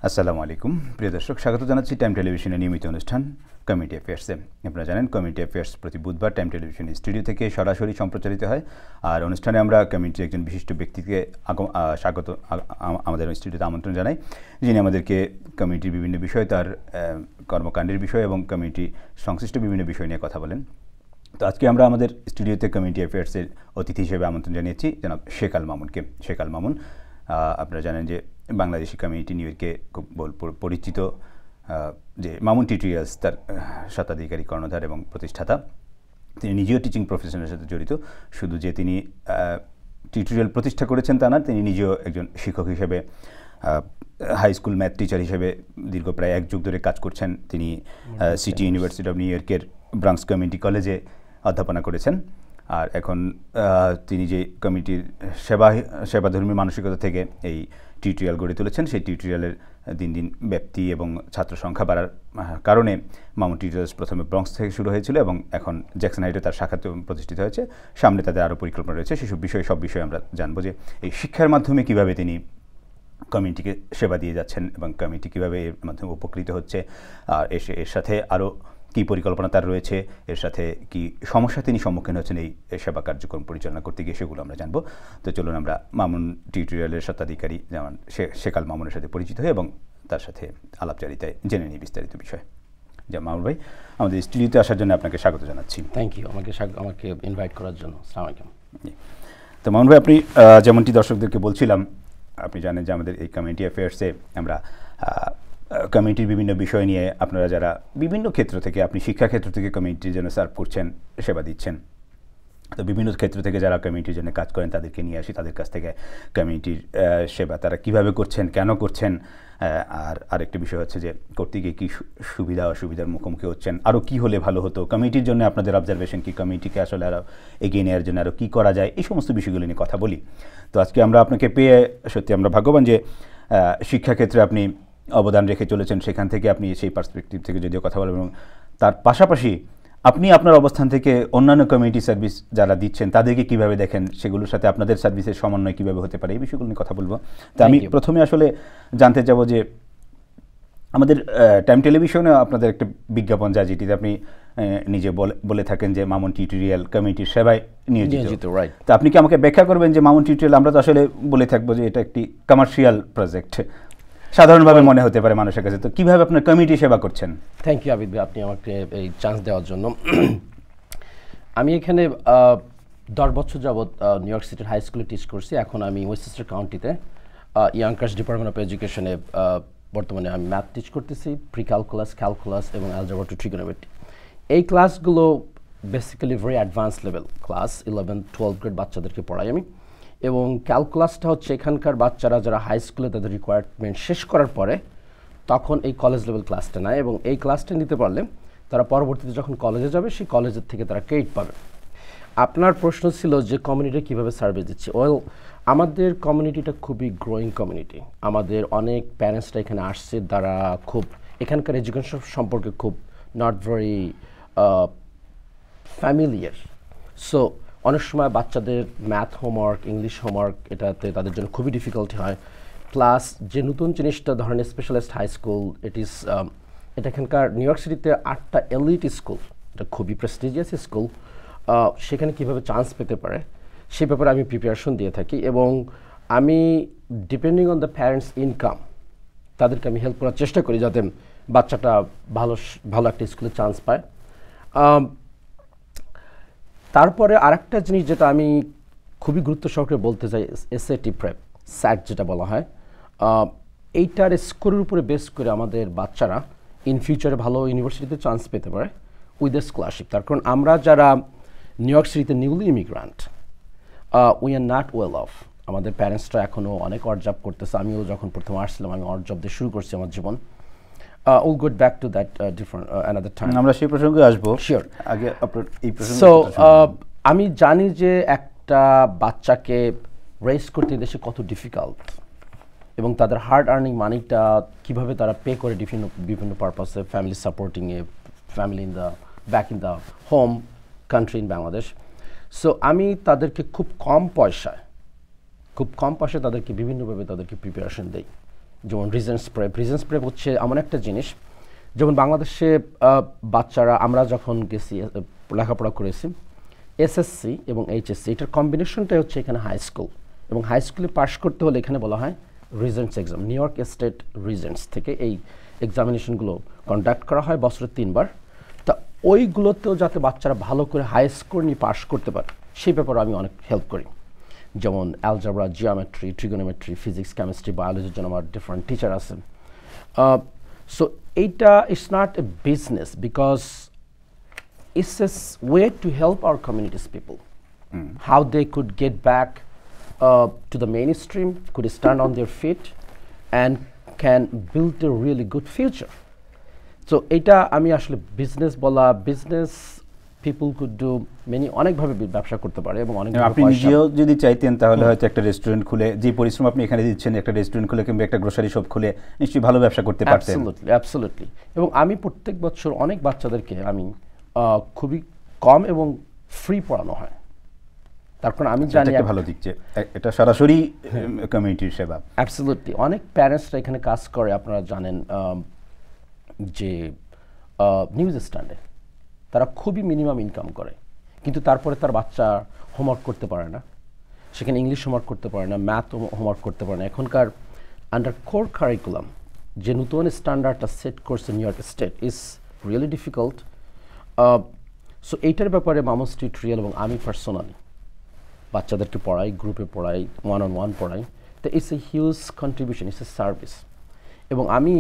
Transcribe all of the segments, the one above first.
আসসালামু আলাইকুম প্রিয় দর্শক, স্বাগত জানাচ্ছি টাইম টেলিভিশনের নিয়মিত অনুষ্ঠান কমিউনিটি অ্যাফেয়ার্সে। আপনারা জানেন কমিউনিটি অ্যাফেয়ার্স প্রতি বুধবার টাইম টেলিভিশন স্টুডিও থেকে সরাসরি সম্প্রচারিত হয়। আর অনুষ্ঠানে আমরা কমিউনিটির একজন বিশিষ্ট ব্যক্তিকে স্বাগত আমাদের স্টুডিওতে আমন্ত্রণ জানাই, যিনি আমাদেরকে কমিউনিটির বিভিন্ন বিষয়, তার কর্মকাণ্ডের বিষয় এবং কমিউনিটি সংশ্লিষ্ট বিভিন্ন বিষয় নিয়ে কথা বলেন। তো আজকে আমরা আমাদের স্টুডিওতে কমিউনিটি অ্যাফেয়ার্সের অতিথি হিসেবে আমন্ত্রণ জানিয়েছি জনাব শেখ আল মামুনকে। শেখ আল মামুন আপনারা জানেন যে বাংলাদেশি কমিউনিটি নিউ ইয়র্কে খুব পরিচিত যে মামুন টিউটোরিয়ালস তার স্বত্বাধিকারী কর্ণধার এবং প্রতিষ্ঠাতা। তিনি নিজেও টিচিং প্রফেশনের সাথে জড়িত। শুধু যে তিনি টিউটোরিয়াল প্রতিষ্ঠা করেছেন তা না, তিনি নিজেও একজন শিক্ষক হিসেবে হাই স্কুল ম্যাথ টিচার হিসেবে দীর্ঘ প্রায় 1 যুগ ধরে কাজ করছেন। তিনি সিটি ইউনিভার্সিটি অফ নিউ ইয়র্কের ব্রাঙ্কস কমিউনিটি কলেজে অধ্যাপনা করেছেন। আর এখন তিনি যে কমিটির সেবাধর্মী মানসিকতা থেকে এই টিউটোরিয়াল গড়ে তুলেছেন, সেই টিউটোরিয়ালের দিন দিন ব্যাপ্তি এবং ছাত্র সংখ্যা বাড়ার কারণে মামুন টিউটোরিয়ালস প্রথমে ব্রঙ্কস থেকে শুরু হয়েছিল এবং এখন জ্যাকসন হাইটে তার শাখা প্রতিষ্ঠিত হয়েছে। সামনে তাদের আরও পরিকল্পনা রয়েছে। সেসব সব বিষয়ে আমরা জানবো যে এই শিক্ষার মাধ্যমে কীভাবে তিনি কমিউনিটিকে সেবা দিয়ে যাচ্ছেন এবং কমিউনিটি কীভাবে এর মাধ্যমে উপকৃত হচ্ছে, আর এর সাথে আরও কী পরিকল্পনা তার রয়েছে, এর সাথে কি সমস্যা তিনি সম্মুখীন হচ্ছেন এই সেবা কার্যক্রম পরিচালনা করতে গিয়ে, সেগুলো আমরা জানবো। তো চলুন আমরা মামুন টিউটোরিয়ালের স্বত্বাধিকারী যেমন শেখ আল মামুনের সাথে পরিচিত হই এবং তার সাথে আলাপচারিতায় জেনে নিই বিস্তারিত বিষয়। যা মামুন ভাই, আমাদের স্টুডিওতে আসার জন্য আপনাকে স্বাগত জানাচ্ছি। থ্যাংক ইউ আমাকে ইনভাইট করার জন্য। আসসালামু আলাইকুম। তো মামুন ভাই, আপনি যেমনটি দর্শকদেরকে বলছিলাম, আপনি জানেন যে আমাদের এই কমিউনিটি অ্যাফেয়ার্সে আমরা কমিউনিটির বিভিন্ন বিষয় নিয়ে, আপনারা যারা বিভিন্ন ক্ষেত্র থেকে, আপনি শিক্ষাক্ষেত্র থেকে কমিউনিটির জন্য সার্ভ করছেন, সেবা দিচ্ছেন, তো বিভিন্ন ক্ষেত্র থেকে যারা কমিউনিটির জন্য কাজ করেন তাদেরকে নিয়ে আসি, তাদের কাছ থেকে কমিউনিটির সেবা তারা কীভাবে করছেন, কেন করছেন, আর আরেকটি বিষয় হচ্ছে যে করতে গিয়ে কী সুবিধা অসুবিধার মুখোমুখি হচ্ছেন, আরও কী হলে ভালো হতো, কমিউনিটির জন্য আপনাদের অবজারভেশন কি, কমিউনিটিকে আসলে আরও এগিয়ে নেওয়ার জন্য আরও কী করা যায়, এই সমস্ত বিষয়গুলো নিয়ে কথা বলি। তো আজকে আমরা আপনাকে পেয়ে সত্যি আমরা ভাগ্যবান যে শিক্ষাক্ষেত্রে আপনি অবদান রেখে চলেছেন, সেখান থেকে আপনি সেই পার্সপেক্টিভ থেকে যদিও কথা বলবেন এবং তার পাশাপাশি আপনি আপনার অবস্থান থেকে অন্যান্য কমিউনিটি সার্ভিস যারা দিচ্ছেন তাদেরকে কীভাবে দেখেন, সেগুলোর সাথে আপনাদের সার্ভিসের সমন্বয় কীভাবে হতে পারে, এই বিষয়গুলো নিয়ে কথা বলবো। তো আমি প্রথমে আসলে জানতে চাবো যে আমাদের টাইম টেলিভিশনে আপনাদের একটা বিজ্ঞাপন যায় যেটিতে আপনি নিজে বলে থাকেন যে মামুন টিউটোরিয়াল কমিউনিটির সেবায় নিয়োজিত। তো আপনি কি আমাকে ব্যাখ্যা করবেন যে মামুন টিউটোরিয়াল, আমরা তো আসলে বলে থাকবো যে এটা একটি কমার্শিয়াল প্রজেক্ট, সাধারণভাবে মনে হতে পারে মানুষের কাছে, তো কীভাবে আপনার কমিউনিটি সেবা করছেন? থ্যাংক ইউ আবিদ ভাই, আপনি আমাকে এই চান্স দেওয়ার জন্য। আমি এখানে 10 বছর যাবৎ নিউ ইয়র্ক সিটির হাই স্কুলে টিচ করছি। এখন আমি ওয়েস্টচেস্টার কাউন্টিতে ইয়াংকার্স ডিপার্টমেন্ট অফ এডুকেশনে বর্তমানে আমি ম্যাথ টিচ করতেছি, প্রি ক্যালকুলাস এবং অ্যালজেব্রা টু ট্রিগোনোমেট্রি। এই ক্লাসগুলো basically very advance level class, 11-12 grade বাচ্চাদেরকে পড়াই আমি। এবং ক্যালকুলাসটা হচ্ছে এখানকার বাচ্চারা যারা হাই স্কুলে তাদের রিকোয়ারমেন্ট শেষ করার পরে তখন এই কলেজ লেভেল ক্লাসটা নেয়, এবং এই ক্লাসটা নিতে পারলে তারা পরবর্তীতে যখন কলেজে যাবে সেই কলেজের থেকে তারা ক্রেডিট পাবে। আপনার প্রশ্ন ছিল যে কমিউনিটি কীভাবে সার্ভিস দিচ্ছে। আমাদের কমিউনিটিটা খুবই গ্রোয়িং কমিউনিটি। আমাদের অনেক প্যারেন্টসরা এখানে আসছে, তারা খুব এখানকার এডুকেশন সম্পর্কে খুব নট ভেরি ফ্যামিলিয়ার। সো অনেক সময় বাচ্চাদের ম্যাথ হোমওয়ার্ক, ইংলিশ হোমওয়ার্ক এটাতে তাদের জন্য খুবই ডিফিকাল্টি হয়। প্লাস যে নতুন জিনিসটা ধরেন স্পেশালিস্ট হাই স্কুল, এটা এখানকার নিউ ইয়র্ক সিটিতে 8টা এলিট স্কুল, এটা খুবই প্রেস্টিজিয়াস স্কুল, সেখানে কীভাবে চান্স পেতে পারে সেই ব্যাপারে আমি প্রিপারেশন দিয়ে থাকি। এবং আমি depending on the parents income তাদেরকে আমি হেল্প করার চেষ্টা করি যাতে বাচ্চাটা ভালো একটা স্কুলে চান্স পায়। তারপরে আরেকটা জিনিস যেটা আমি খুবই গুরুত্ব সহকারে বলতে চাই, এসএটি প্রেপ, স্যাট যেটা বলা হয়, এইটার স্কোরের উপরে বেস করে আমাদের বাচ্চারা ইন ফিউচারে ভালো ইউনিভার্সিটিতে চান্স পেতে পারে উইথ এ স্কলারশিপ। তার কারণ আমরা যারা নিউ ইয়র্ক সিটিতে newly immigrant, we are not well of. আমাদের প্যারেন্টসরা এখনও অনেক অড জব করতেছে। আমিও যখন প্রথম আসছিলাম আমি অড জব দিয়ে শুরু করছি আমার জীবন। We'll go back to that different another time. আমরা সেই প্রসঙ্গে আসবো। শিওর। আগে আপনার এই প্রসঙ্গে সো আমি জানি যে একটা বাচ্চাকে রেস করতে দেশে কত ডিফিকাল্ট, এবং তাদের হার্ড আর্নিং মানিটা কীভাবে তারা পে করে বিভিন্ন পারপাসে, ফ্যামিলি সাপোর্টিংয়ে, family in the home country in Bangladesh. So আমি তাদেরকে খুব কম পয়সায় তাদেরকে বিভিন্নভাবে তাদেরকে প্রিপারেশন দেই। যেমন রিজেন্টস প্রেপ হচ্ছে এমন একটা জিনিস, যেমন বাংলাদেশে বাচ্চারা আমরা যখন গেছি লেখাপড়া করেছি এসএসসি এবং এইচএসসি, এটার কম্বিনেশনটাই হচ্ছে এখানে হাই স্কুল, এবং হাই স্কুলে পাশ করতে হলে এখানে বলা হয় Regents exam. New York state Regents থেকে এই এক্সামিনেশনগুলো কন্ডাক্ট করা হয় বছরে 3 বার। তা ওইগুলোতেও যাতে বাচ্চারা ভালো করে হাই স্কোর নিয়ে পাশ করতে পারে সেই ব্যাপারে আমি অনেক হেল্প করি। যেমন algebra, geometry, trigonometry, physics, chemistry, বায়োলজির জন্য আমার ডিফারেন্ট টিচার আছেন। সো এইটা it's not a business, because it's a way to help our communities people, how they could get back to the mainstream, could stand on their feet and can build a really good future. So এটা আমি আসলে business বলা, business people could do many, অনেকভাবে ব্যবসা করতে পারে এবং অনেক। আপনি নিজেও যদি চাইতেন তাহলে হয়তো একটা রেস্টুরেন্ট খুলে, যে পরিশ্রম আপনি এখানে দিচ্ছেন, একটা রেস্টুরেন্ট খুলে কিংবা একটা গ্রোসারি শপ খুলে নিশ্চয়ই ভালো ব্যবসা করতে পারতেন। অ্যাবসলিউটলি। এবং আমি প্রত্যেক বছর অনেক বাচ্চাদেরকে আমি খুবই কম এবং ফ্রি পড়ানো হয়, তার কারণ আমি জানি একটা ভালো দিক যে এটা সরাসরি কমিউনিটির সেবা। অ্যাবসলিউটলি। অনেক প্যারেন্টসরা এখানে কাজ করে, আপনারা জানেন যে নিউজ স্ট্যান্ডে তারা খুবই মিনিমাম ইনকাম করে, কিন্তু তারপরে তার বাচ্চা হোমওয়ার্ক করতে পারে না, সেখানে ইংলিশ হোমওয়ার্ক করতে পারে না, ম্যাথ হোমওয়ার্ক করতে পারে না। এখনকার আন্ডার কোর কারিকুলাম যে নতুন স্ট্যান্ডার্ডটা সেট করছে new York state is really difficult. So এইটার ব্যাপারে মামুন স্ট্রিট রিয়েল এবং আমি পার্সোনালি বাচ্চাদেরকে পড়াই, গ্রুপে পড়াই, ওয়ান পড়াই। তো it's a huge contribution, it's a service. এবং আমি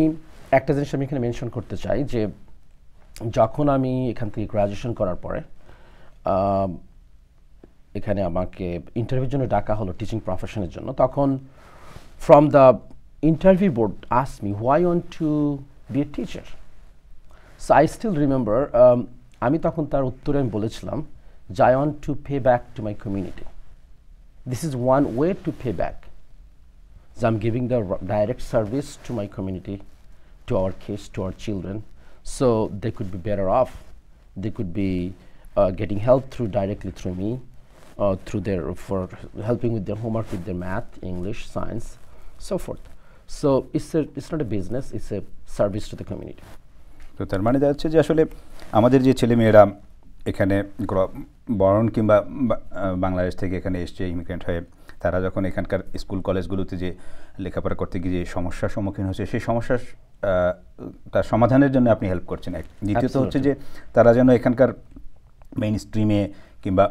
একটা জিনিস আমি এখানে মেনশন করতে চাই যে যখন আমি এখান থেকে গ্র্যাজুয়েশন করার পরে এখানে আমাকে ইন্টারভিউর জন্য ডাকা হলো টিচিং প্রফেশনের জন্য, তখন from the interview board ask me why want to be a teacher. So I still remember, আমি তখন তার উত্তরে আমি বলেছিলাম যে I want to pay back to my community. This is one way to pay back. So I'm giving the direct service to my community, to our kids, to our children, so they could be better off. They could be getting help directly through me, for helping with their homework, with their math, English, science, so forth. So it's not a business; it's a service to the community. তো তার মানে যাচ্ছে যে আসলে আমাদের যে ছেলেমেয়েরা এখানে বরণ কিংবা বাংলাদেশ থেকে এখানে এসছে ইমিগ্রেন্ট হয়ে, তারা যখন এখানকার স্কুল কলেজগুলোতে যে লেখাপড়া করতে গিয়ে যে সমস্যার সম্মুখীন হচ্ছে, সেই সমস্যার তার সমাধানের জন্য আপনি হেল্প করছেন। দ্বিতীয়ত হচ্ছে যে তারা যেন এখানকার মেইন স্ট্রিমে কিংবা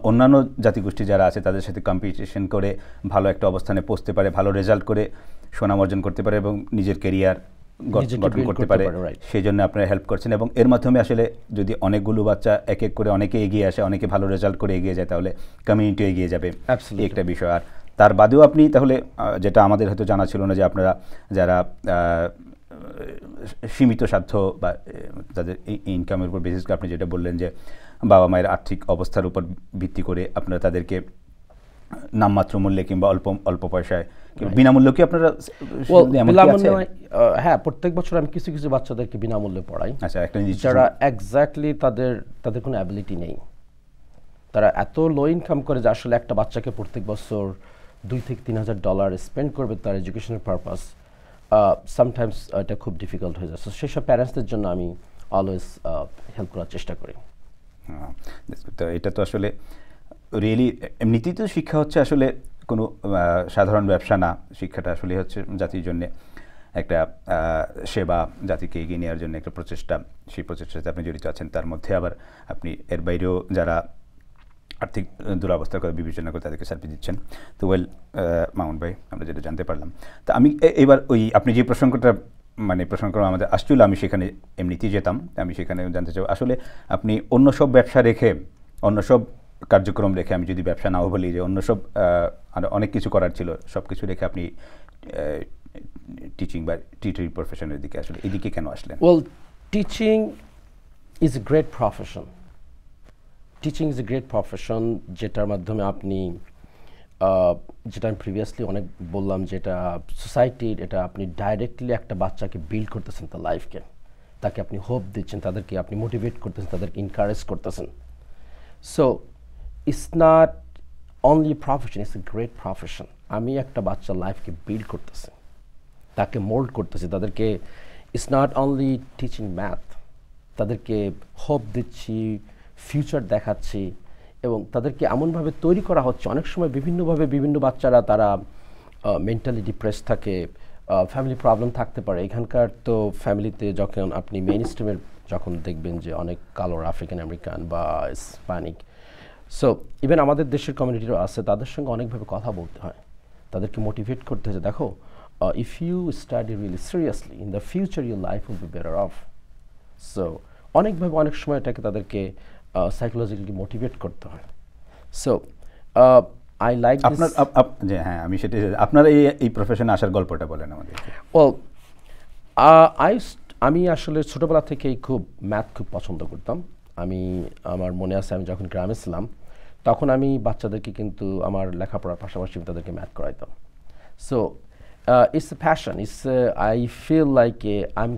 অন্যান্য জাতিগোষ্ঠী যারা আছে তাদের সাথে কম্পিটিশন করে ভালো একটা অবস্থানে পৌঁছতে পারে, ভালো রেজাল্ট করে সুনাম অর্জন করতে পারে এবং নিজের কেরিয়ার গঠন করতে পারে, সেই জন্য আপনারা হেল্প করছেন। এবং এর মাধ্যমে আসলে যদি অনেকগুলো বাচ্চা এক এক করে অনেকে এগিয়ে আসে, অনেকে ভালো রেজাল্ট করে এগিয়ে যায়, তাহলে কমিউনিটি এগিয়ে যাবে, একটা বিষয়। আর তার বাদেও আপনি তাহলে যেটা আমাদের হয়তো জানা ছিল না, যে আপনারা যারা সীমিত সাধ্য বা তাদের ইনকামের উপর বেসিস করে, আপনি যেটা বললেন যে বাবা মায়ের আর্থিক অবস্থার উপর ভিত্তি করে আপনারা তাদেরকে নামমাত্র মূল্যে কিংবা অল্প পয়সায় বিনামূল্যে কি আপনারা? হ্যাঁ, প্রত্যেক বছর আমি কিছু কিছু বাচ্চাদেরকে বিনামূল্যে পড়াই। আচ্ছা, একটা যারা এক্স্যাক্টলি তাদের কোনো অ্যাবিলিটি নেই, তারা এত লো ইনকাম করে যে আসলে একটা বাচ্চাকে প্রত্যেক বছর $2,000 থেকে $3,000 স্পেন্ড করবে তার এডুকেশনের পারপাস। সামটাইমস এটা খুব ডিফিকাল্ট হয়ে যায়। সো সেসব প্যারেন্টসদের জন্য আমি অলওয়েজ হেল্প করার চেষ্টা করি। তো এটা তো আসলে রিয়েলি এমনিতেই তো শিক্ষা হচ্ছে আসলে কোনো সাধারণ ব্যবসা না, শিক্ষাটা আসলে হচ্ছে জাতির জন্য একটা সেবা, জাতিকে এগিয়ে নেওয়ার জন্য একটা প্রচেষ্টা। সেই প্রচেষ্টাতে আপনি জড়িত আছেন, তার মধ্যে আবার আপনি এর বাইরেও যারা আর্থিক দুরবস্থার কথা বিবেচনা করে তাদেরকে সার্ভিস দিচ্ছেন। তো মামুন ভাই, আমরা যেটা জানতে পারলাম, তা আমি এবার ওই আপনি যে প্রসঙ্গটা আমাদের আসছিল, আমি সেখানে এমনিতেই যেতাম, আমি সেখানে জানতে চাই আসলে আপনি অন্য সব ব্যবসা রেখে, অন্য সব কার্যক্রম রেখে, আমি যদি ব্যবসা নাও বলি, যে অন্য সব অনেক কিছু করার ছিল, সব কিছু রেখে আপনি টিচিং বা টিচার প্রফেশনের দিকে আসলে এদিকে কেন আসলেন? Well, teaching is a great profession. Teaching is a great profession, যেটার মাধ্যমে আপনি যেটা আমি প্রিভিয়াসলি অনেক বললাম, যেটা সোসাইটির, এটা আপনি ডাইরেক্টলি একটা বাচ্চাকে বিল্ড করতেছেন, তার লাইফকে, তাকে আপনি হোপ দিচ্ছেন, তাদেরকে আপনি মোটিভেট করতেছেন, তাদেরকে এনকারেজ করতেছেন। So it's not only profession, it's a great profession. আমি একটা বাচ্চার লাইফকে বিল্ড করতেছি, তাকে মোল্ড করতেছি, তাদেরকে it's not only teaching math, তাদেরকে হোপ দিচ্ছি, ফিউচার দেখাচ্ছি, এবং তাদেরকে এমনভাবে তৈরি করা হচ্ছে। অনেক সময় বিভিন্নভাবে বিভিন্ন বাচ্চারা তারা মেন্টালি ডিপ্রেস থাকে, ফ্যামিলি প্রবলেম থাকতে পারে। এখানকার তো ফ্যামিলিতে যখন আপনি মেইন স্ট্রিমের যখন দেখবেন যে অনেক কালো আফ্রিকান আমেরিকান বা স্প্যানিক, সো ইভেন আমাদের দেশের কমিউনিটিরও আছে, তাদের সঙ্গে অনেকভাবে কথা বলতে হয়, তাদেরকে মোটিভেট করতে হয় যে দেখো, if you study really seriously in the future your life will be better off. So অনেকভাবে অনেক সময় এটাকে তাদেরকে সাইকোলজিক্যালি মোটিভেট করতে হয়। সো আই লাইক আপনার যে হ্যাঁ, আমি সেটাই, আপনার এই প্রফেশনে আসার গল্পটা বলেন আমাদেরকে। ওয়েল, আমি আসলে ছোটোবেলা থেকেই খুব ম্যাথ খুব পছন্দ করতাম। আমার মনে আছে আমি যখন গ্রামে ছিলাম তখন আমি বাচ্চাদেরকে কিন্তু আমার লেখাপড়ার পাশাপাশি তাদেরকে ম্যাথ করাইতাম। So it's a passion, I feel like I am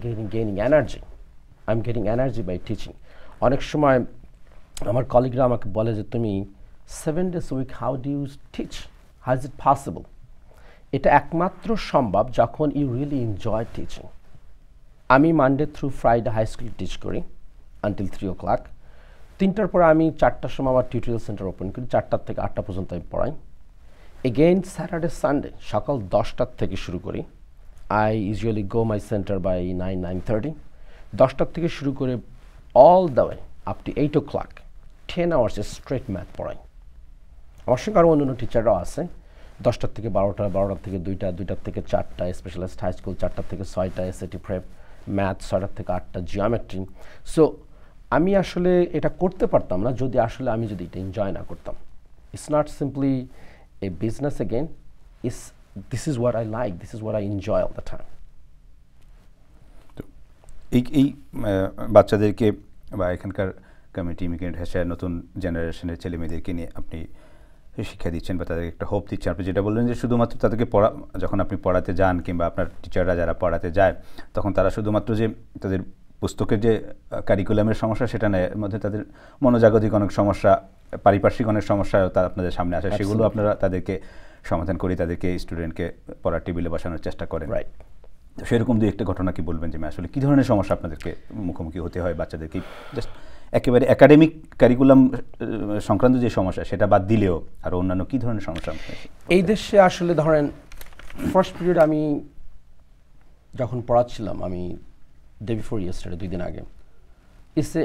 getting energy by teaching. অনেক সময় আমার কলিগরা আমাকে বলে যে তুমি 7 days a week, how do you teach? How is it possible? এটা একমাত্র সম্ভব যখন ইউ রিয়েলি এনজয় টিচিং। আমি Monday through Friday high school teach করি আনটিল 3 o'clock। 3টার পরে আমি 4টার সময় আমার টিউটোরিয়াল সেন্টার ওপেন করি, 4টা থেকে 8টা পর্যন্ত আমি পড়াই। এগেইন স্যাটারডে সানডে সকাল 10টার থেকে শুরু করি। I usually go my centre by 9-9:30। 10টার থেকে শুরু করে all the way up to 8 o'clock 10 hours straight math পড়াই। আমার সঙ্গে আরও অন্যান্য টিচাররাও আছে। 10টার থেকে 12টা, 12টার থেকে 2টা, 2টার থেকে 4টা স্পেশালাইজড হাই স্কুল, 4টার থেকে 6টা এসএটি প্রেপ ম্যাথ, 6টার থেকে 8টা জিওমেট্রি। সো আমি আসলে এটা করতে পারতাম না যদি এটা এনজয় না করতাম। It's not simply A business again, this is what I like, this is what I enjoy all the time. এই বাচ্চাদেরকে বা এখানকার কমিউনিটি ইমিগ্রেন্ট ভাষায় নতুন জেনারেশনের ছেলে মেয়েদেরকে নিয়ে আপনি শিক্ষা দিচ্ছেন বা তাদেরকে একটা হোপ দিচ্ছেন। আপনি যেটা বললেন যে শুধুমাত্র তাদেরকে যখন আপনি পড়াতে যান কিংবা আপনার টিচাররা যারা পড়াতে যায় তখন তারা শুধুমাত্র যে তাদের পুস্তকের যে কারিকুলামের সমস্যা সেটা নয়, এর মধ্যে তাদের মনোজাগতিক অনেক সমস্যা, পারিপার্শ্বিক অনেক সমস্যা তারা আপনাদের সামনে আসে, সেগুলো আপনারা তাদেরকে সমাধান করে তাদেরকে স্টুডেন্টকে পড়ার টেবিলে বসানোর চেষ্টা করেন। রাইট। তো সেরকম দু একটা ঘটনা কি বলবেন যে আসলে কী ধরনের সমস্যা আপনাদেরকে মুখোমুখি হতে হয় বাচ্চাদেরকে? জাস্ট একেবারে একাডেমিক কারিকুলাম সংক্রান্ত যে সমস্যা সেটা বাদ দিলেও আর অন্যান্য কী ধরনের সমস্যা? এই দেশে আসলে ধরেন ফার্স্ট পিরিয়ড আমি যখন পড়াচ্ছিলাম, আমি ডে বিফোর ইয়েস্টারডে 2 দিন আগে,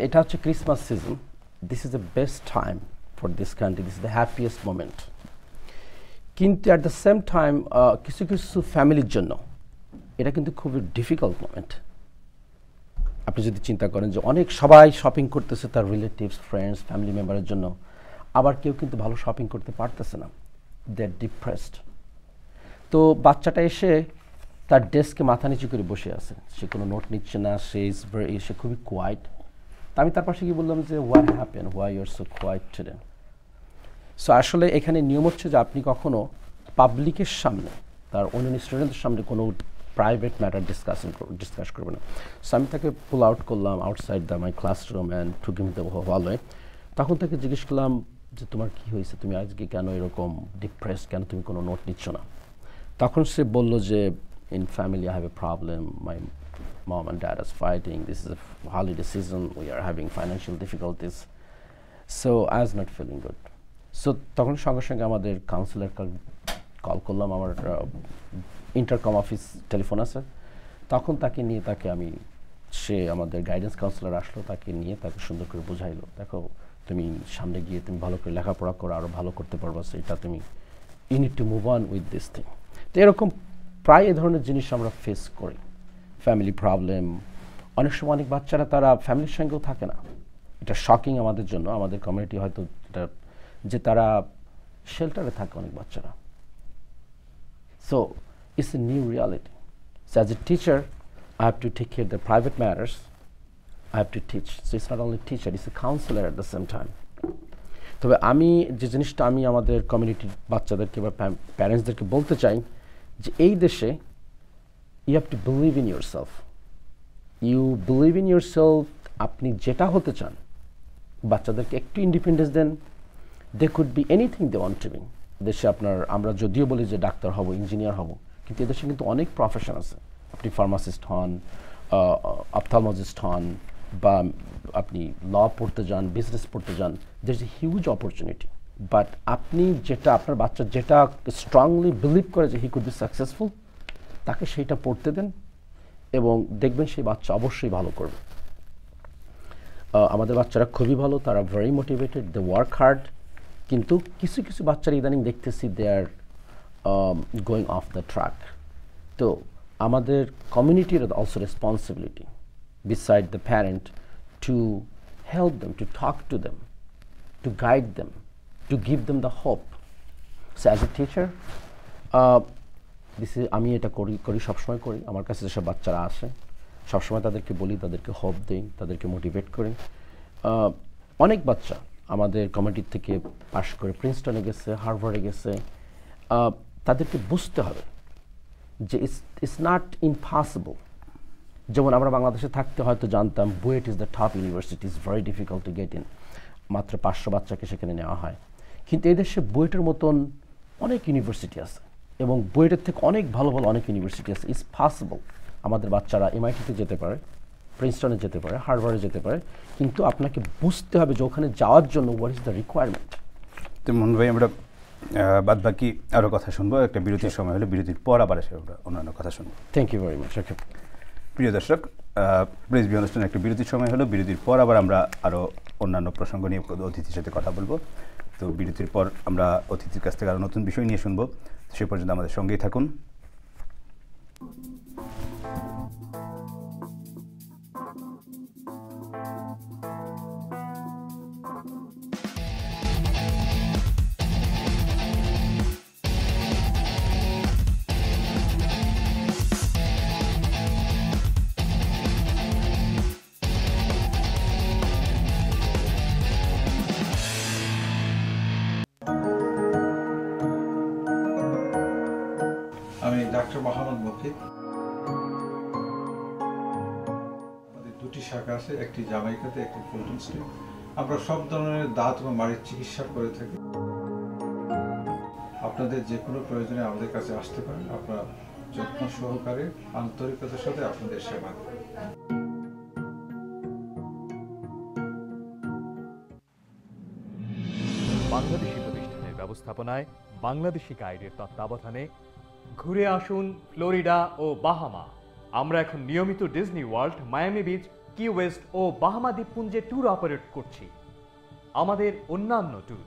এটা হচ্ছে Christmas season. This is the best time for this country, this is the happiest moment. কিন্তু অ্যাট দ্য সেম টাইম কিছু কিছু ফ্যামিলির জন্য এটা কিন্তু খুবই ডিফিকাল্ট মোমেন্ট। আপনি যদি চিন্তা করেন যে সবাই শপিং করতেছে তার রিলেটিভস, ফ্রেন্ডস, ফ্যামিলি মেম্বারের জন্য, আবার কেউ কিন্তু ভালো শপিং করতে পারতেছে না, দে আর ডিপ্রেসড। তো বাচ্চাটা এসে তার ডেস্কে মাথা নিচু করে বসে আছে, সে কোনো নোট নিচ্ছে না, সে খুবই কোয়াইট। তা আমি তার পাশে গিয়ে বললাম যে what happen, why you are so quiet today? So আসলে এখানে নিয়ম হচ্ছে যে আপনি কখনো পাবলিকের সামনে, তার অন্যান্য স্টুডেন্টদের সামনে কোনো প্রাইভেট ম্যাটার ডিসকাস করবে না। সো আমি তাকে পুল আউট করলাম outside my classroom and took him the hallway. তখন তাকে জিজ্ঞেস করলাম যে তোমার কী হয়েছে, তুমি আজকে কেন এরকম ডিপ্রেসড, কেন তুমি কোনো নোট নিচ্ছ না? তখন সে বলল যে in family I have a problem, my mom and dad is fighting, this is a holiday season, we are having financial difficulties, so I was not feeling good. So তখন সঙ্গে সঙ্গে আমাদের কাউন্সিলর কল করলাম, আমার intercom office telephone আছে, তখন সে আমাদের guidance councillor আসলো, তাকে নিয়ে তাকে সুন্দর করে বোঝাইলো, দেখো তুমি সামনে গিয়ে তুমি ভালো করে লেখাপড়া করো, আরও ভালো করতে পারবা, সেটা তুমি you need to move on with this thing. তো এরকম প্রায় এ ধরনের জিনিস আমরা ফেস করি। ফ্যামিলি প্রবলেম, অনেক সময় অনেক বাচ্চারা তারা ফ্যামিলির সঙ্গেও থাকে না, এটা শকিং আমাদের জন্য, আমাদের কমিউনিটি হয়তো এটা যে তারা শেল্টারে থাকে অনেক বাচ্চারা। So it's a new reality. So as a teacher I have to take care of the private matters, I have to teach. So it's not only teacher, it's a counselor at the same time. তবে আমি যে জিনিসটা আমি আমাদের কমিউনিটির বাচ্চাদেরকে বা প্যারেন্টসদেরকে বলতে চাই যে এই দেশে you have to believe in yourself. You believe in yourself, আপনি যেটা হতে চান, বাচ্চাদেরকে একটু ইন্ডিপেন্ডেন্স দেন, they could be anything they want to be. দেশে আমরা যদিও বলি যে ডাক্তার হব, ইঞ্জিনিয়ার হব, কিন্তু এদেশে কিন্তু অনেক প্রফেশন আছে। আপনি ফার্মাসিস্ট হন, অপথলমোলজিস্ট হন, বা আপনি ল পড়তে যান, বিজনেস পড়তে যান, there is a huge opportunity. But আপনি যেটা, আপনার বাচ্চা যেটা স্ট্রংলি বিলিভ করে যে হি কুড বি সাকসেসফুল, তাকে সেইটা পড়তে দেন এবং দেখবেন সেই বাচ্চা অবশ্যই ভালো করবে। আমাদের বাচ্চারা খুবই ভালো, তারা very motivated, they work hard. কিন্তু কিছু কিছু বাচ্চারা ইদানিং দেখতেছি they are going off the track. তো আমাদের কমিউনিটির also responsibility beside the parent to help them, to talk to them, to guide them, to give them the hope. So as a teacher, আমি এটা করি সবসময় করি। আমার কাছে যেসব বাচ্চারা আসে সবসময় তাদেরকে বলি, তাদেরকে হোপ দিই, তাদেরকে মোটিভেট করি। অনেক বাচ্চা আমাদের কমিউনিটি থেকে পাশ করে প্রিন্সটনে গেছে, হার্ভার্ডে গেছে। তাদেরকে বুঝতে হবে যে ইটস নট ইম্পসিবল। যেমন আমরা বাংলাদেশে থাকতে হয়তো জানতাম BUET is the top university, is very difficult to get in, মাত্র 500 বাচ্চাকে সেখানে নেওয়া হয়। কিন্তু এই দেশে বুয়েটের মতন অনেক ইউনিভার্সিটি আছে এবং বুয়েটের থেকে অনেক ভালো ভালো অনেক ইউনিভার্সিটি আছে। ইটস পসিবল আমাদের বাচ্চারা MIT-তে যেতে পারে, প্রিন্সটনে যেতে পারে, হার্ভার্ডে যেতে পারে। কিন্তু আপনাকে বুঝতে হবে যে ওখানে যাওয়ার জন্য হোয়াট ইজ দ্য রিকোয়ারমেন্ট। তো মোহন ভাই, আমরা বাদ বাকি আরও কথা শুনবো, একটা বিরতির সময় হলে বিরতির পর আবার এসে আমরা অন্যান্য কথা শুনবো। Thank you very much. Okay প্রিয় দর্শক, প্রেস বি অনুষ্ঠানে একটা বিরতির সময় হলো, বিরতির পর আবার আমরা আরও অন্যান্য প্রসঙ্গ নিয়ে অতিথির সাথে কথা বলবো। তো বিরতির পর আমরা অতিথির কাছ থেকে আরও নতুন বিষয় নিয়ে শুনবো। সে পর্যন্ত আমাদের সঙ্গেই থাকুন। আমি ডাক্তার মোহাম্মদ মফিদ। আমাদের দুটি শাখা আছে, একটি জামাইকাতে, একটি ফুলটন স্ট্রিট। আমরা সব ধরনের দাঁত এবং মাড়ির চিকিৎসা করে থাকি। আপনাদের যে কোনো প্রয়োজনে আমাদের কাছে আসতে পারেন। আপনারা যত্ন সহকারে আন্তরিকতার সাথে আপনাদের সেবা দেবেন। বাংলাদেশি প্রতিষ্ঠানের ব্যবস্থাপনায় বাংলাদেশি গাইডের তত্ত্বাবধানে ঘুরে আসুন ফ্লোরিডা ও বাহামা। আমরা এখন নিয়মিত Disney World, Miami Beach, Key West ও বাহামা দ্বীপপুঞ্জে ট্যুর অপারেট করছি। আমাদের অন্যান্য tour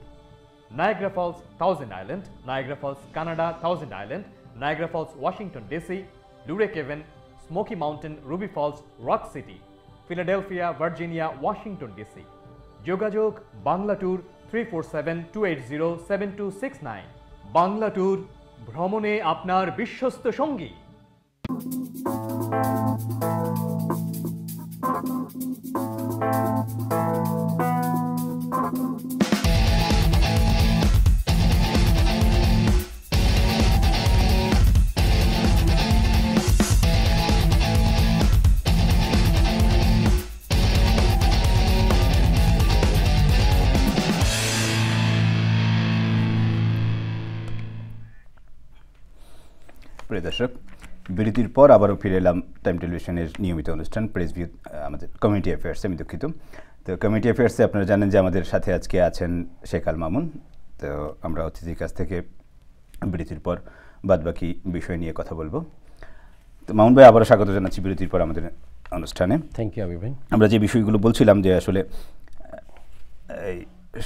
Niagara Falls, Thousand Island, Niagara Falls Canada, Thousand Island, Niagara Falls Washington DC, Luray Caverns, Smoky Mountain, Ruby Falls, Rock City, Philadelphia, Virginia, Washington DC. যোগাযোগ Bangla tour 3472807269। Bangla tour, ভ্রমণে আপনার বিশ্বস্ত সঙ্গী। প্রিয় দর্শক, বিরতির পর আবারও ফিরে এলাম টাইম টেলিভিশনের নিয়মিত অনুষ্ঠান প্রেস ভিউ, আমাদের কমিউনিটি অ্যাফেয়ার্সে। আমি দুঃখিত। তো কমিউনিটি অ্যাফেয়ার্সে আপনারা জানেন যে আমাদের সাথে আজকে আছেন শেখ আল মামুন। তো আমরা অতিথির কাছ থেকে বিরতির পর বাদবাকি বিষয় নিয়ে কথা বলবো। তো মামুন ভাই, আবারও স্বাগত জানাচ্ছি বিরতির পর আমাদের অনুষ্ঠানে। থ্যাংক ইউ আবির ভাই। আমরা যে বিষয়গুলো বলছিলাম যে আসলে এই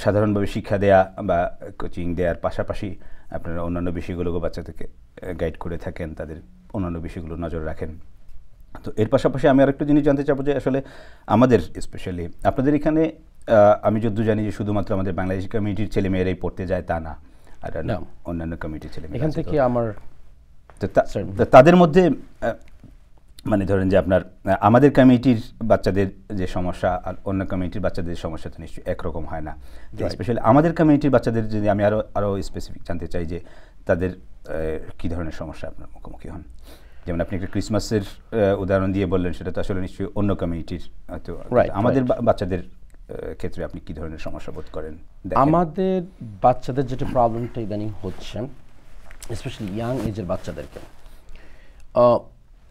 সাধারণভাবে শিক্ষা দেয়া বা কোচিং দেওয়ার পাশাপাশি আপনারা অন্যান্য বিষয়গুলোকে বাচ্চাদেরকে গাইড করে থাকেন, তাদের অন্যান্য বিষয়গুলো নজর রাখেন। তো এর পাশাপাশি আমি আরেকটা জিনিস জানতে চাবো যে আসলে আমাদের স্পেশালি আপনাদের এখানে আমি যদ্দূর জানি যে শুধুমাত্র আমাদের বাংলাদেশি কমিউনিটির ছেলেমেয়েরাই পড়তে যায় তা না, আর অন্যান্য কমিউনিটির ছেলেমেয়েরা এখান থেকে আমার তাদের মধ্যে মানে ধরেন যে আপনার আমাদের কমিউনিটির বাচ্চাদের যে সমস্যা আর অন্য কমিউনিটির বাচ্চাদের সমস্যা তো নিশ্চয়ই একরকম হয় না। স্পেশালি আমাদের কমিউনিটির বাচ্চাদের যদি আমি আরও স্পেসিফিক জানতে চাই যে তাদের কী ধরনের সমস্যা আপনার মুখোমুখি হন। যেমন আপনি একটা ক্রিসমাসের উদাহরণ দিয়ে বললেন, সেটা তো আসলে নিশ্চয়ই অন্য কমিউনিটির, হয়তো আমাদের বাচ্চাদের ক্ষেত্রে আপনি কী ধরনের সমস্যা বোধ করেন? আমাদের বাচ্চাদের যেটা প্রবলেমটা ইদানিং হচ্ছে, স্পেশালি ইয়াং এজের বাচ্চাদেরকে,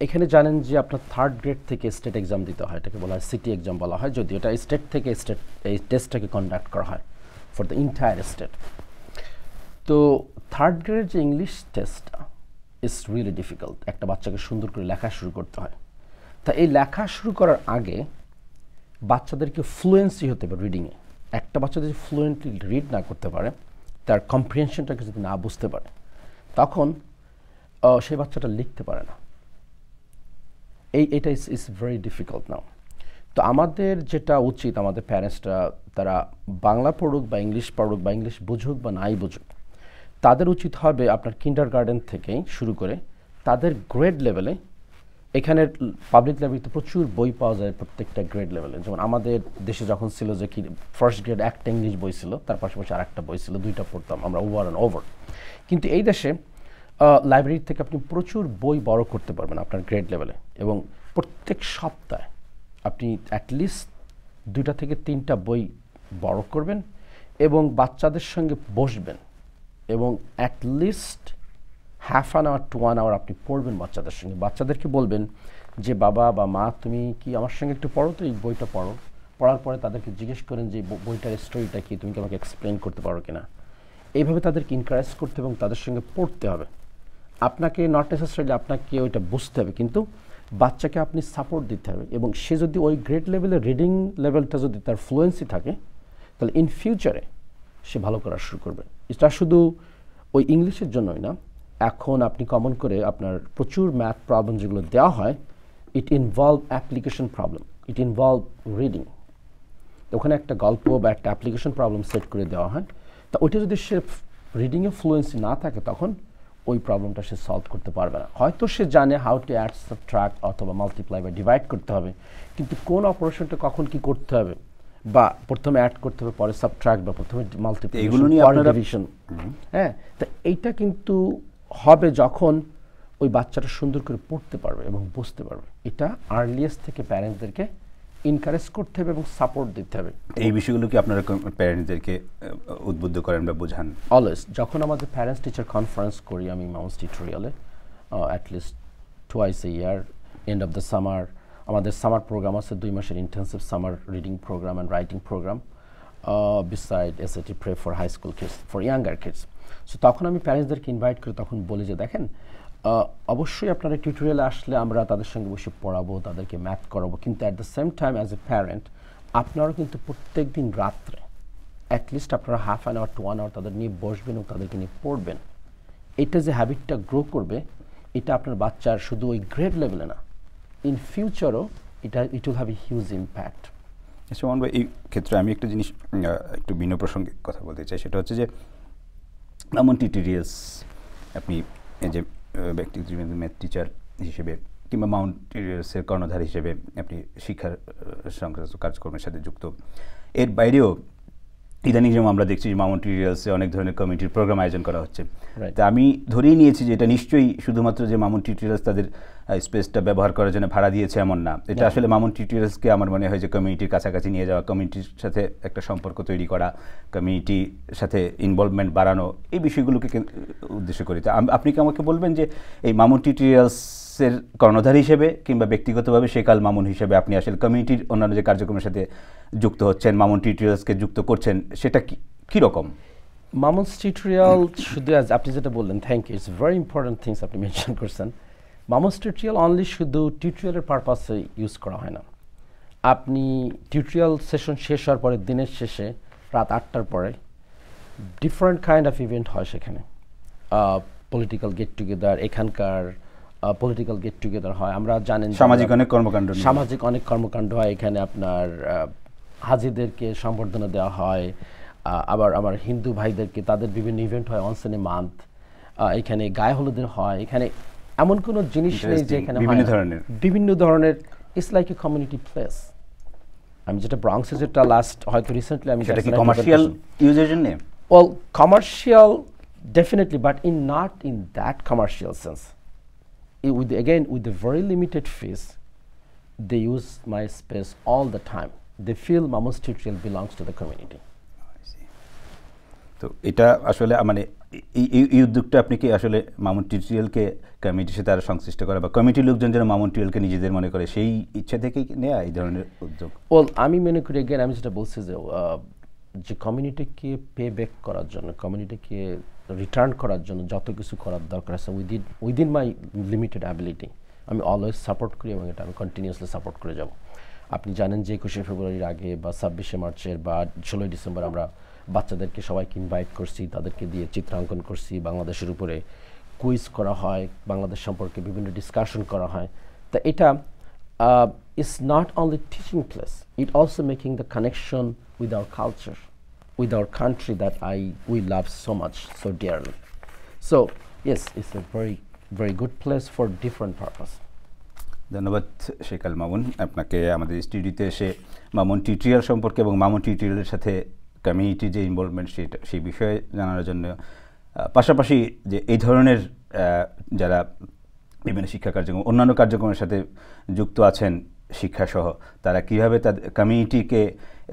এখানে জানেন যে আপনার 3rd গ্রেড থেকে স্টেট এক্সাম দিতে হয়, এটাকে বলা হয় সিটি এক্সাম বলা হয়, যদিও এটা স্টেট থেকে এই টেস্টটাকে কন্ডাক্ট করা হয় ফর দ্য এন্টায়ার স্টেট। তো 3rd গ্রেডের যে ইংলিশ টেস্টটা ইজ রিয়েলি ডিফিকাল্ট। একটা বাচ্চাকে সুন্দর করে লেখা শুরু করতে হয়। তা এই লেখা শুরু করার আগে বাচ্চাদেরকে ফ্লুয়েন্সি হতে হবে রিডিংয়ে। একটা বাচ্চা যদি ফ্লুয়েন্টলি রিড না করতে পারে, তার কম্প্রিহেনশনটাকে যদি না বুঝতে পারে, তখন সেই বাচ্চাটা লিখতে পারে না। এটা ইজ ভেরি ডিফিকাল্ট নাও। তো আমাদের যেটা উচিত, আমাদের প্যারেন্টসরা তারা বাংলা পড়ুক বা ইংলিশ পড়ুক বা ইংলিশ বুঝুক বা নাই বুঝুক, তাদের উচিত হবে আপনার কিন্ডারগার্টেন থেকেই শুরু করে তাদের গ্রেড লেভেলে, এখানে পাবলিক লাইব্রেরিতে প্রচুর বই পাওয়া যায় প্রত্যেকটা গ্রেড লেভেলে। যেমন আমাদের দেশে যখন ছিল যে কি 1st গ্রেড একটা ইংলিশ বই ছিল, তার পাশাপাশি আর একটা বই ছিল, 2টা পড়তাম আমরা ওভার অ্যান্ড ওভার। কিন্তু এই দেশে লাইব্রেরি থেকে আপনি প্রচুর বই বড় করতে পারবেন আপনার গ্রেড লেভেলে, এবং প্রত্যেক সপ্তাহে আপনি অ্যাটলিস্ট 2টা থেকে 3টা বই বড় করবেন এবং বাচ্চাদের সঙ্গে বসবেন এবং at least ½ an hour to 1 hour আপনি পড়বেন বাচ্চাদের সঙ্গে। বাচ্চাদেরকে বলবেন যে বাবা বা মা তুমি কি আমার সঙ্গে একটু পড়ো, তো এই বইটা পড়ো। পড়ার পরে তাদেরকে জিজ্ঞেস করেন যে বইটার স্টোরিটা কি, তুমি কি আমাকে এক্সপ্লেন করতে পারো কিনা। এইভাবে তাদেরকে এনকারেজ করতে এবং তাদের সঙ্গে পড়তে হবে। আপনাকে নট নেসেসারিলি আপনাকে ওইটা বুঝতে হবে, কিন্তু বাচ্চাকে আপনি সাপোর্ট দিতে হবে, এবং সে যদি ওই গ্রেড লেভেলে রিডিং লেভেলটা যদি তার ফ্লুয়েন্সি থাকে, তাহলে ইন ফিউচারে সে ভালো করা শুরু করবে। এটা শুধু ওই ইংলিশের জন্যই না, এখন আপনি কমন করে আপনার প্রচুর ম্যাথ প্রবলেম যেগুলো দেওয়া হয়, ইট ইনভলভ অ্যাপ্লিকেশন প্রবলেম, ইট ইনভলভ রিডিং। ওখানে একটা গল্প বা একটা অ্যাপ্লিকেশন প্রবলেম সেট করে দেওয়া হয়। তা ওইটা যদি সে রিডিংয়ে ফ্লুয়েন্সি না থাকে, তখন ওই প্রবলেমটা সে সলভ করতে পারবে না। হয়তো সে জানে হাউ টু অ্যাড, সাবট্রাক্ট অথবা মাল্টিপ্লাই বা ডিভাইড করতে হবে, কিন্তু কোন অপারেশনটা কখন কি করতে হবে, বা প্রথমে অ্যাড করতে হবে পরে সাবট্রাক্ট, বা প্রথমে মাল্টিপ্লাই পরে ডিভিশন, হ্যাঁ, তা এইটা কিন্তু হবে যখন ওই বাচ্চাটা সুন্দর করে পড়তে পারবে এবং বুঝতে পারবে। এটা আর্লিয়েস্ট থেকে প্যারেন্টসদেরকে এনকারেজ করতে হবে এবং সাপোর্ট দিতে হবে। এই বিষয়গুলো কি আপনারা প্যারেন্টসদেরকে উদ্বুদ্ধ করেন বা বোঝান? অলওয়েজ যখন আমাদের প্যারেন্টস টিচার কনফারেন্স করি আমি মাউন্টস টিউটোরিয়ালে, at least twice a year, end of the summer আমাদের সামার প্রোগ্রাম আছে, 2 মাসের intensive summer reading programme and writing programme, beside SAT prep for high school kids, for younger kids. So তখন আমি প্যারেন্টসদেরকে invite করি, তখন বলি যে দেখেন অবশ্যই আপনারা টিউটোরিয়ালে আসলে আমরা তাদের সঙ্গে বসে পড়াবো, তাদেরকে ম্যাথ করাবো, কিন্তু at the same time as a parent আপনারাও কিন্তু প্রত্যেক দিন রাত্রে অ্যাটলিস্ট আপনারা ½ an hour to 1 hour তাদের নিয়ে বসবেন এবং তাদেরকে নিয়ে পড়বেন। এটা যে হ্যাবিটটা গ্রো করবে, এটা আপনার বাচ্চার শুধু ওই গ্রেড লেভেলে না, ইন ফিউচারও it will have a huge impact. Suman ভাই, এই ক্ষেত্রে আমি একটা জিনিস একটু ভিন্ন প্রসঙ্গে কথা বলতে চাই, সেটা হচ্ছে যে এমন টিউটোরিয়ালস আপনি এই যে ব্যক্তিগত ম্যাথ টিচার হিসেবে কিংবা মাউন্ট টিউটোরিয়ালসের কর্ণধার হিসেবে আপনি শিক্ষার সংক্রান্ত কাজকর্মের সাথে যুক্ত, এর বাইরেও ইদানিং যেমন আমরা দেখছি যে মাউন্ট টিউটোরিয়ালসে অনেক ধরনের কমিটির প্রোগ্রাম আয়োজন করা হচ্ছে। তা আমি ধরেই নিয়েছি যে এটা নিশ্চয়ই শুধুমাত্র যে মাউন্ট টিউটোরিয়ালস তাদের স্পেসটা ব্যবহার করার জন্য ভাড়া দিয়েছে এমন না। এটা আসলে মাউন্ট টিউটোরিয়ালসকে আমার মনে হয় যে কমিউনিটির কাছাকাছি নিয়ে যাওয়া, কমিউনিটির সাথে একটা সম্পর্ক তৈরি করা, কমিউনিটির সাথে ইনভলভমেন্ট বাড়ানো, এই বিষয়গুলোকে উদ্দেশ্য করি। তা আপনি কি আমাকে বলবেন যে এই মাউন্ট টিউটোরিয়ালসের কর্ণধার হিসেবে কিংবা ব্যক্তিগতভাবে সেকাল মামুন হিসেবে আপনি আসলে কমিউনিটির অন্যান্য যে কার্যক্রমের সাথে যুক্ত হচ্ছেন, মাউন্ট টিউটোরিয়ালসকে যুক্ত করছেন, সেটা কীরকম? মামুনস টিউটোরিয়াল শুধু আপনি যেটা বললেন, thank you, it's very important things আপনি মেনশন করছেন। মামুনস টিউটোরিয়াল অনলি শুধু টিউটোরিয়ালের পারপাসে ইউজ করা হয় না। আপনি টিউটোরিয়াল সেশন শেষ হওয়ার পরে দিনের শেষে রাত 8টার পরে ডিফারেন্ট কাইন্ড অফ ইভেন্ট হয় সেখানে। পলিটিক্যাল গেট টুগেদার, এখানকার পলিটিক্যাল গেট টুগেদার হয়, আমরা জানেন সামাজিক অনেক কর্মকাণ্ড হয় এখানে। আপনার হাজিদেরকে সম্বর্ধনা দেওয়া হয়, আবার আমার হিন্দু ভাইদেরকে তাদের বিভিন্ন ইভেন্ট হয় অনস ইন এ মান্থ। এখানে গায়ে হলুদের হয়, এখানে এমন কোনো জিনিস নেই যে এখানে বিভিন্ন ধরনের, it's like a community place. আমি যেটা ব্রঙ্কসে যেটা লাস্ট হয়তো রিসেন্টলি আমি কমার্শিয়াল ইউজের জন্য, well commercial definitely, but not in that commercial sense. With the very limited fees, they use my space all the time. They feel Mamun's tutorial belongs to the community. তো এটা আসলে মানে এই উদ্যোগটা আপনি কি আসলে মামুন টিউটোরিয়ালকে কমিটির সাথে আরও সংশ্লিষ্ট করা বা কমিটির লোকজন যেন মামুন টিউটোরিয়ালকে নিজেদের মনে করে সেই ইচ্ছা থেকেই নেওয়া এই ধরনের উদ্যোগ? আমি মনে করি again আমি যেটা বলছি যে কমিউনিটিকে পে ব্যাক করার জন্য, কমিউনিটিকে রিটার্ন করার জন্য যত কিছু করার দরকার আছে উইদিন মাই লিমিটেড অ্যাবিলিটি আমি অলওয়েজ সাপোর্ট করি এবং এটা আমি কন্টিনিউয়াসলি সাপোর্ট করে যাব। আপনি জানেন যে 21শে ফেব্রুয়ারির আগে বা 26শে মার্চের বা 16ই ডিসেম্বর আমরা বাচ্চাদেরকে সবাইকে ইনভাইট করছি, তাদেরকে দিয়ে চিত্রাঙ্কন করছি, বাংলাদেশের উপরে কুইজ করা হয়, বাংলাদেশ সম্পর্কে বিভিন্ন ডিসকাশন করা হয়। তা এটা is not only teaching place, it also making the connection with our culture, with our country that we love so much, so dearly. So yes, it's a very very good place for different purpose. ধন্যবাদ শেখ আল মামুন, আপনাকে আমাদের স্টুডিওতে এসে Mamun tutorial সম্পর্কে এবং মামুন টিউটোরিয়ালের সাথে কমিউনিটির যে ইনভলভমেন্ট সেই বিষয়ে জানানোর জন্য, পাশাপাশি যে এই ধরনের যারা বিভিন্ন শিক্ষা কার্যক্রম অন্যান্য কার্যক্রমের সাথে যুক্ত আছেন শিক্ষাসহ, তারা কীভাবে তাদের কমিউনিটিকে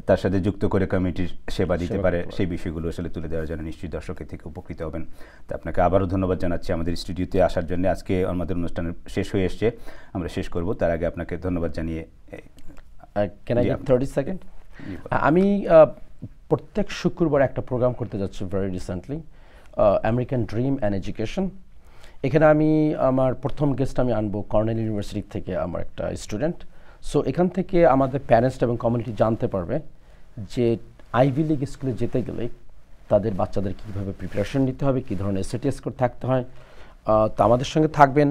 তার সাথে যুক্ত করে কমিউনিটির সেবা দিতে পারে সেই বিষয়গুলো আসলে তুলে দেওয়ার জন্য নিশ্চয়ই দর্শকের থেকে উপকৃত হবেন। তো আপনাকে আবারও ধন্যবাদ জানাচ্ছি আমাদের স্টুডিওতে আসার জন্য। আজকে আমাদের অনুষ্ঠান শেষ হয়ে এসছে, আমরা শেষ করব, তার আগে আপনাকে ধন্যবাদ জানিয়ে Can I get 30 seconds? আমি প্রত্যেক শুক্রবার একটা প্রোগ্রাম করতে যাচ্ছি very recently, American dream and education. এখানে আমি আমার প্রথম গেস্ট আমি আনবো কর্নেল ইউনিভার্সিটি থেকে আমার একটা স্টুডেন্ট। সো এখান থেকে আমাদের প্যারেন্টস এবং কমিউনিটি জানতে পারবে যে আইভি লিগ স্কুলে যেতে গেলে তাদের বাচ্চাদের কীভাবে প্রিপারেশন নিতে হবে, কী ধরনের এসএটি স্কোর থাকতে হয়। তো আমাদের সঙ্গে থাকবেন।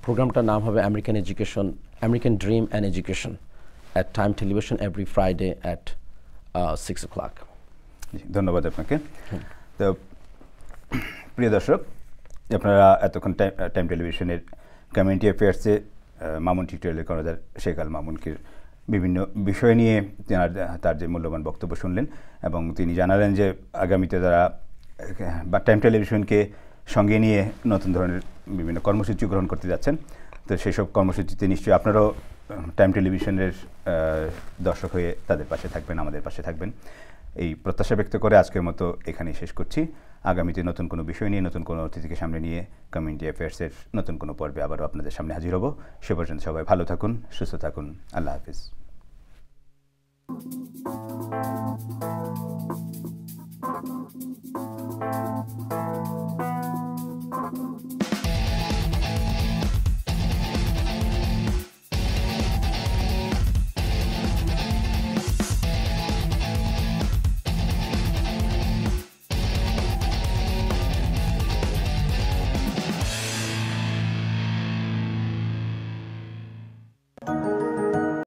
প্রোগ্রামটার নাম হবে American dream and education at Time Television every Friday at 6 o'clock. ধন্যবাদ আপনাকে। তো প্রিয় দর্শক, আপনারা এতক্ষণ টাইম টেলিভিশনের কমিউনিটি অ্যাফেয়ার্সে মামুন টিউটোরিয়ালের কর্ণধার শেখ আল মামুনকে বিভিন্ন বিষয় নিয়ে তার যে মূল্যবান বক্তব্য শুনলেন এবং তিনি জানালেন যে আগামীতে তারা টাইম টেলিভিশনকে সঙ্গে নিয়ে নতুন ধরনের বিভিন্ন কর্মসূচি গ্রহণ করতে যাচ্ছেন। তো সেসব কর্মসূচিতে নিশ্চয়ই আপনারাও টাইম টেলিভিশনের দর্শক হয়ে তাদের পাশে থাকবেন, আমাদের পাশে থাকবেন, এই প্রত্যাশা ব্যক্ত করে আজকের মতো এখানেই শেষ করছি। আগামীতে নতুন কোনো বিষয় নিয়ে, নতুন কোনো অতিথিকে সামনে নিয়ে কমিউনিটি অ্যাফেয়ার্সের নতুন কোনো পর্বে আবারও আপনাদের সামনে হাজির হব। সে পর্যন্ত সবাই ভালো থাকুন, সুস্থ থাকুন। আল্লাহ হাফিজ।